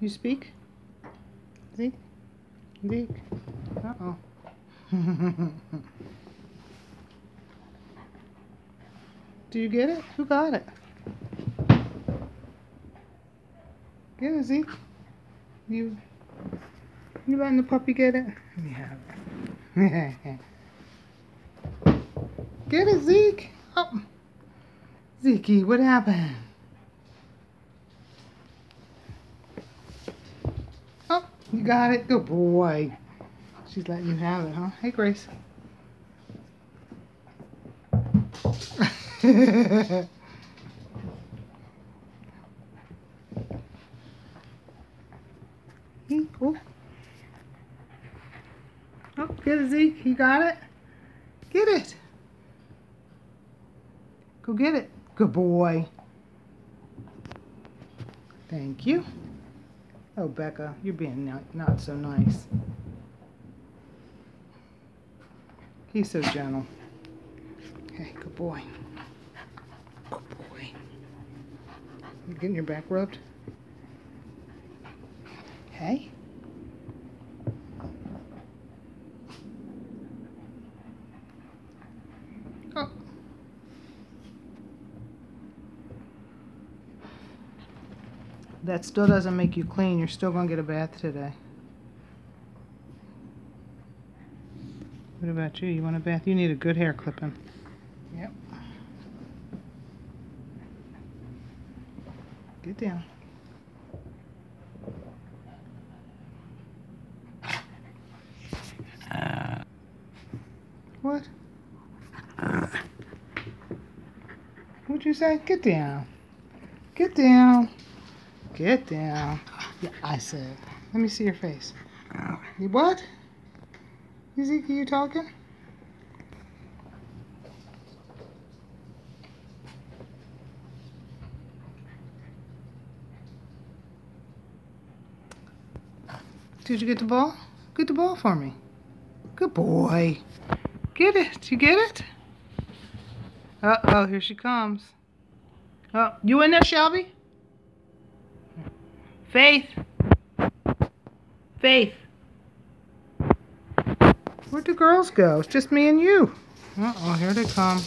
You speak? Zeke? Zeke? Uh-oh. Do you get it? Who got it? Get it, Zeke. You letting the puppy get it? Let me have it. Get it, Zeke. Oh. Zeke, what happened? Oh, you got it. Good boy. She's letting you have it, huh? Hey, Grace. Oh. Oh, get it, Zeke. You got it? Get it. Go get it. Good boy. Thank you. Oh, Becca, you're being not so nice. He's so gentle. Okay, good boy. Good boy. You getting your back rubbed? Hey. Oh. That still doesn't make you clean. You're still going to get a bath today. What about you? You want a bath? You need a good hair clipping. Yep. Get down. What? What'd you say? Get down. Get down. Get down. Yeah, I said. Let me see your face. You what? Ezekiel, you talking? Did you get the ball? Get the ball for me. Good boy. Get it. You get it? Uh-oh, here she comes. Oh, you in there, Shelby? Faith. Faith. Where'd the girls go? It's just me and you. Uh-oh, here they come.